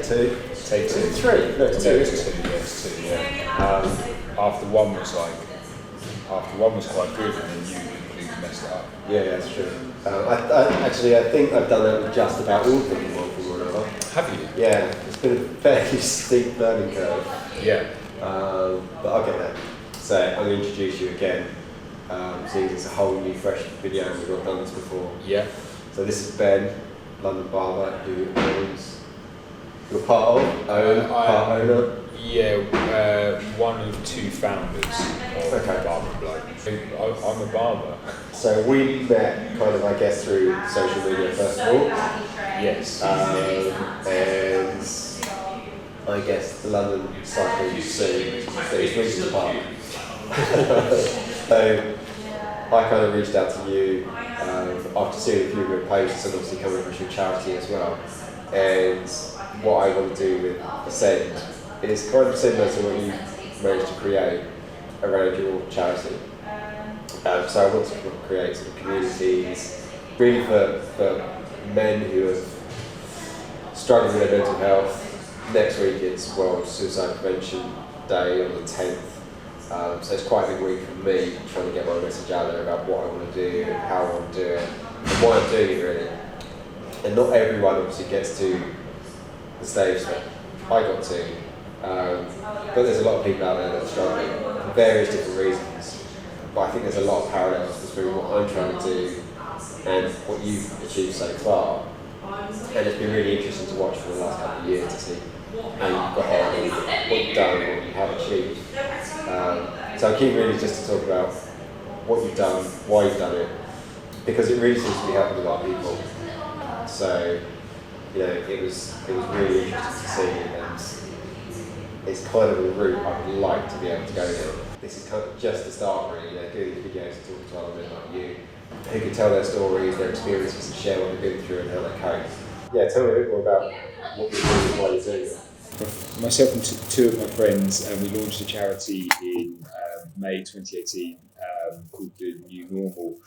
two. Take two. It's three. No, it's two, No, isn't it? it's two, yeah. After one was quite good, and then you completely messed it up. Yeah, that's true. I think I've done that with just about all of them in one form or another. Have you? Yeah, it's been a fairly steep learning curve. Yeah. But I'll get there. So I'm going to introduce you again. Seeing it's a whole new, fresh video, and we've not done this before. Yeah. So this is Ben, London Barber, who owns. You're part owner. Yeah, one of two founders of Barber Bloke. I'm a barber. So we met kind of, I guess, through social media first of all. Yes. And I guess the London cycling scene is Regent's Park. So I kind of reached out to you after seeing a few of your posts and obviously coming across your charity as well. And what I want to do with Ascend is kind of similar to what you managed to create around your charity. So I want to create sort of communities really for men who are struggling with their mental health. Next week it's World Suicide Prevention Day on the 10th. So it's quite a big week for me trying to get my message out there about what I want to do and how I want to do it and why I'm doing it really. And not everyone obviously gets to the stage that I got to, but there's a lot of people out there that are struggling for various different reasons. But I think there's a lot of parallels between what I'm trying to do and what you've achieved so far. And it's been really interesting to watch for the last couple of years to see how you've got on, what you've done, what you have achieved. So I'm keen really just to talk about what you've done, why you've done it, because it really seems to be helping a lot of people. So, you know, it was really interesting to see, and it's kind of a route I would like to be able to go down. This is kind of just the start really, doing these videos and talking to other men like you, who can tell their stories, their experiences, and share what they've been through and how they cope. Yeah, tell me a bit more about what you're doing and why you're doing it. Myself and two of my friends, we launched a charity in May 2018 called The New Normal.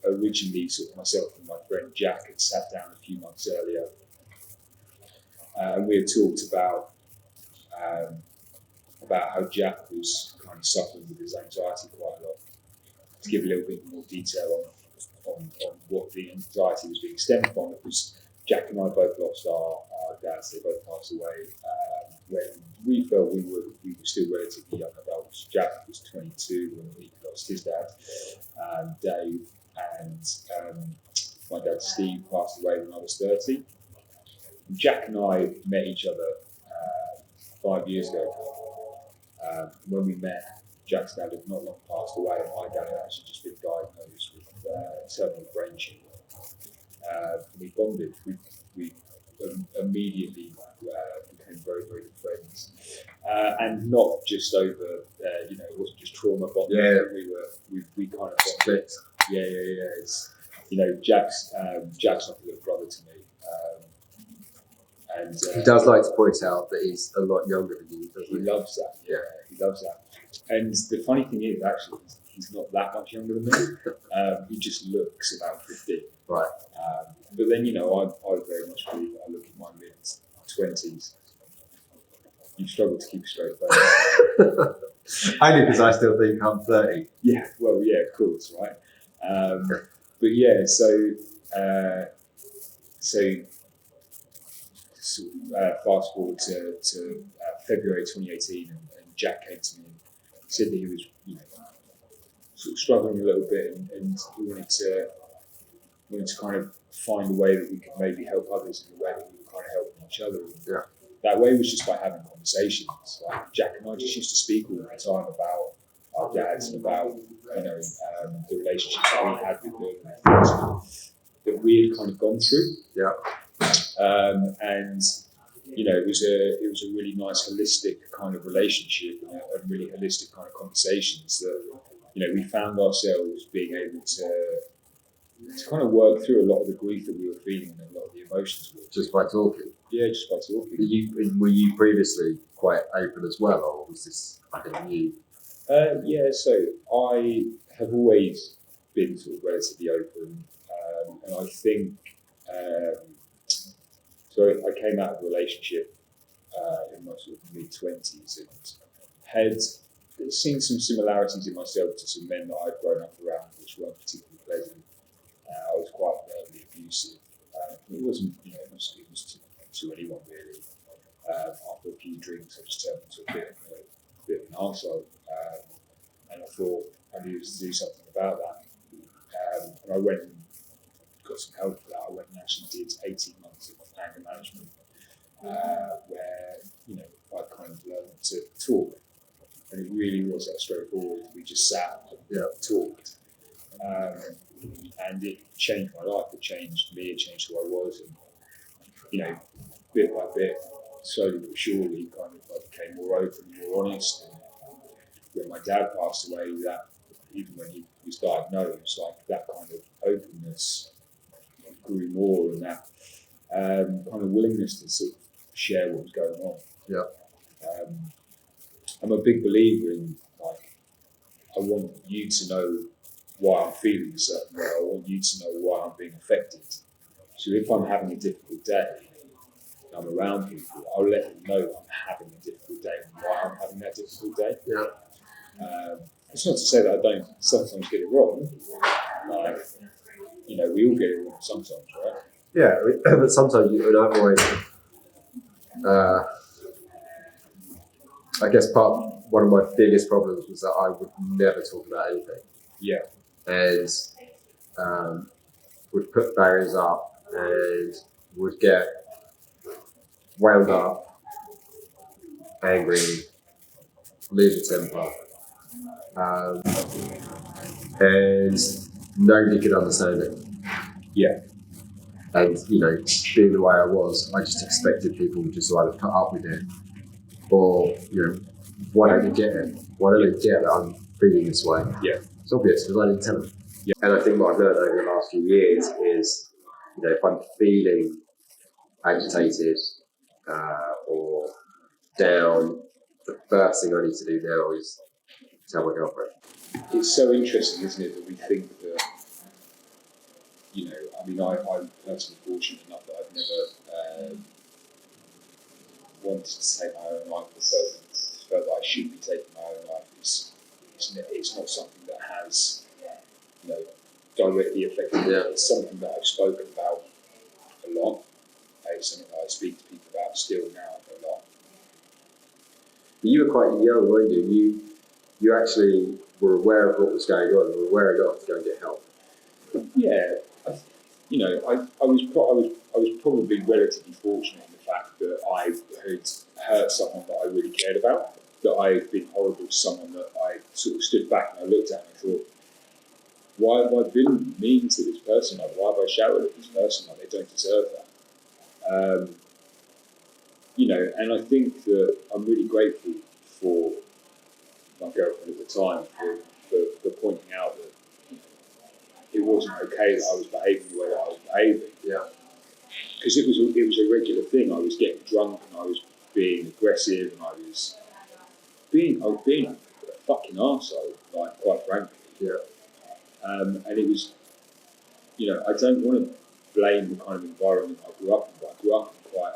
Originally, sort of myself and my friend Jack had sat down a few months earlier, and we had talked about how Jack was kind of suffering with his anxiety quite a lot. To give a little bit more detail on what the anxiety was being stemmed from, it was Jack and I both lost our dads. They both passed away when we felt we were still relatively young adults. Jack was 22 when he lost his dad, Dave, and my dad Steve passed away when I was 30. And Jack and I met each other 5 years ago. When we met, Jack's dad had not long passed away, and my dad had actually just been diagnosed with terminal brain tumour. We bonded. We immediately became very, very good friends, and not just over, it wasn't just trauma bonding. Yeah. We kind of bonded. Yeah. It's, Jack's like a little brother to me. And he does like to point out that he's a lot younger than you, doesn't he? He loves that. Yeah, he loves that. And the funny thing is, actually, he's not that much younger than me. He just looks about 50. Right. But then, I very much believe that I look in my mid-20s. You struggle to keep a straight face. Only because I still think I'm 30. Yeah, well, yeah, of course, right? But yeah, so fast forward to February 2018, and Jack came to me and said that he was, sort of struggling a little bit, and he wanted to kind of find a way that we could maybe help others in the way that we were kind of helping each other. And that way was just by having conversations. Like Jack and I just used to speak all the time about our dads and about the relationships that we had with them and things that we had kind of gone through. Yeah. And it was a really nice holistic kind of relationship and really holistic kind of conversations that we found ourselves being able to kind of work through a lot of the grief that we were feeling and a lot of the emotions we were Just by talking. Yeah, just by talking. Were you previously quite open as well, or was this new? Yeah, so I have always been sort of relatively open, and I think So I came out of a relationship in my sort of mid-20s and had seen some similarities in myself to some men that I'd grown up around, which weren't particularly pleasant. I was quite verbally abusive. It wasn't, it was to anyone really. After a few drinks, I just turned into a bit of an arsehole. And I thought I needed to do something about that. And I went and got some help for that. I went and actually did 18 months of anger management, where I kind of learned to talk, and it really was that straightforward. We just sat and talked, and it changed my life. It changed me. It changed who I was, and bit by bit, slowly but surely, kind of I became more open, more honest. And when my dad passed away, that even when he was diagnosed, like that kind of openness grew more, and that kind of willingness to sort of share what was going on. I'm a big believer in, like, I want you to know why I'm feeling a certain way. I want you to know why I'm being affected. So if I'm having a difficult day, and I'm around people, I'll let them know I'm having a difficult day and why I'm having that difficult day. It's not to say that I don't sometimes get it wrong. Like, we all get it wrong sometimes, right? Yeah, but sometimes and I've always, I guess one of my biggest problems was that I would never talk about anything. Yeah. And would put barriers up and would get wound up, angry, lose a temper. And nobody could understand it. Yeah. And, being the way I was, I just expected people just to either put up with it or, why don't you get it? Why don't they get that I'm feeling this way? Yeah. It's obvious because I didn't tell them. Yeah. And I think what I've learned over the last few years is, if I'm feeling agitated or down, the first thing I need to do now is tell my girlfriend. It's so interesting, isn't it, that we think that, I'm personally fortunate enough that I've never wanted to take my own life, or felt that I should be taking my own life. It's not something that has, directly affected me. Yeah. It's something that I've spoken about a lot. It's something that I speak to people about still now a lot. You were quite young, weren't you? You actually were aware of what was going on. You were aware enough to go and get help. Yeah, I was probably relatively fortunate in the fact that I had hurt someone that I really cared about. That I had been horrible to someone that I sort of stood back and I looked at and I thought, why have I been mean to this person? Like, why have I shouted at this person? Like, they don't deserve that. And I think that I'm really grateful for my girlfriend at the time for pointing out that it wasn't okay that I was behaving the way that I was behaving. Yeah. Because it was a regular thing. I was getting drunk and I was being aggressive and I was being a fucking arsehole, like, quite frankly. Yeah. And it was, I don't want to blame the kind of environment I grew up in, but I grew up in quite,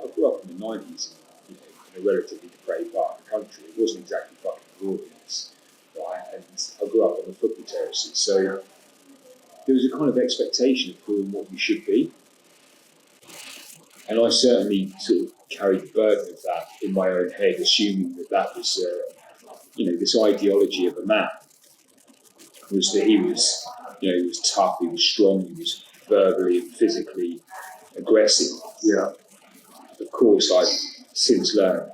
I grew up in the 90s, in a relatively depraved part of the country. It wasn't exactly fucking glorious, right? And I grew up on the football terraces, so there was a kind of expectation of who and what you should be. And I certainly sort of carried the burden of that in my own head, assuming that was, this ideology of a man was that he was, he was tough, he was strong, he was verbally and physically aggressive. Yeah. Of course, I've since learned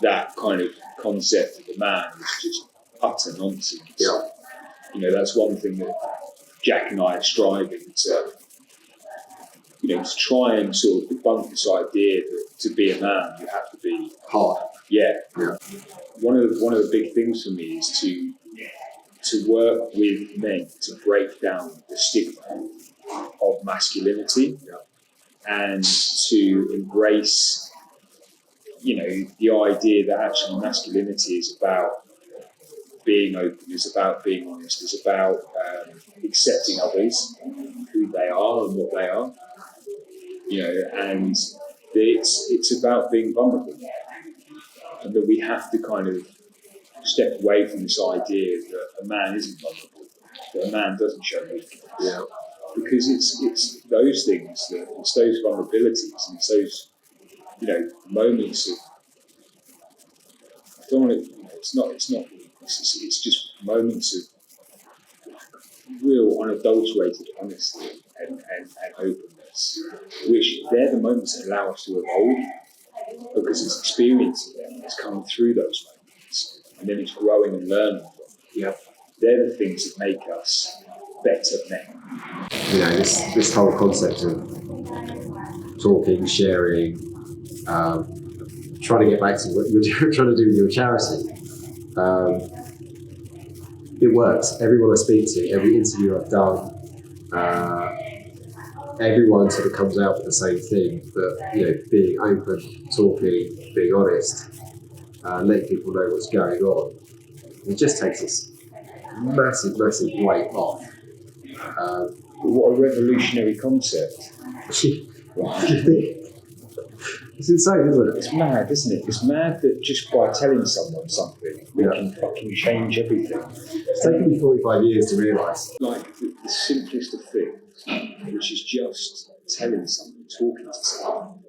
that kind of concept of a man is just utter nonsense. Yeah. That's one thing that Jack and I are striving to, to try and sort of debunk this idea that to be a man you have to be hard. Yeah. Yeah. One of the big things for me is to work with men to break down the stigma of masculinity. Yeah. And to embrace, the idea that actually masculinity is about being open, is about being honest, is about accepting others, who they are and what they are. you know, and it's about being vulnerable, and that we have to kind of step away from this idea that a man isn't vulnerable, that a man doesn't show weakness. Yeah. Because it's those things, that it's those vulnerabilities, and it's those, you know, moments of, I don't want to, you know, it's just moments of real unadulterated honesty and openness, which they're the moments that allow us to evolve, because it's experiencing them, it's coming through those moments, and then it's growing and learning from them. Yeah. They're the things that make us better men. You know, this whole concept of talking, sharing, trying to get back to what you're trying to do with your charity. It works. Everyone I speak to, every interview I've done, everyone sort of comes out with the same thing, that, you know, being open, talking, being honest, letting people know what's going on. It just takes this massive weight off. What a revolutionary concept. It's insane, isn't it? It's mad, isn't it? It's mad that just by telling someone something, we can fucking change everything. It's taken me 45 years to realise. Like the simplest of things, which is just telling someone, talking to someone.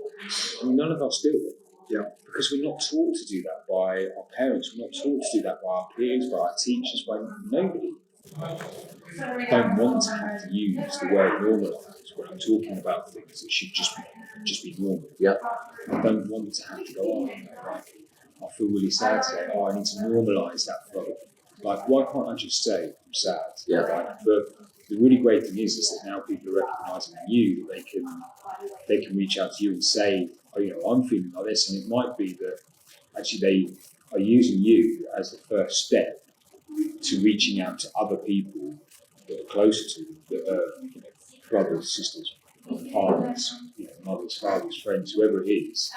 I mean, none of us do it. Yeah. Because we're not taught to do that by our parents, we're not taught to do that by our peers, by our teachers, by nobody. I don't want to have to use the word normalised when I'm talking about things that should just be normal. Yeah. I don't want to have to go on. Like, I feel really sad today. Oh, I need to normalise that flow. Like, why can't I just say I'm sad? Yeah. Like, but the really great thing is that now people are recognising in you that they can reach out to you and say, oh, you know, I'm feeling like this, and it might be that actually they are using you as the first step to reaching out to other people that are closer to them, that are, you know, brothers, sisters, partners, you know, mothers, fathers, friends, whoever it is.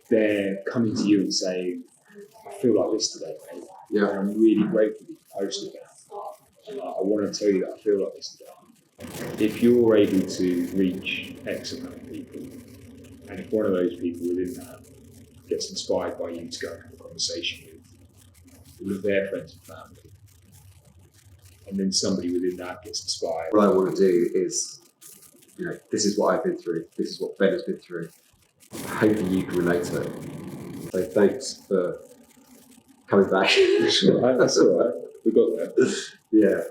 They're coming to you and saying, I feel like this today, mate. Yeah. And I'm really grateful that you posted that. I want to tell you that I feel like this today. If you're able to reach X amount of people, and if one of those people within that gets inspired by you to go and have a conversation with all of their friends and family, and then somebody within that gets inspired. What I want to do is, you know, this is what I've been through, this is what Ben has been through. Hoping you can relate to it. So thanks for coming back. That's all right. We got there. Yeah.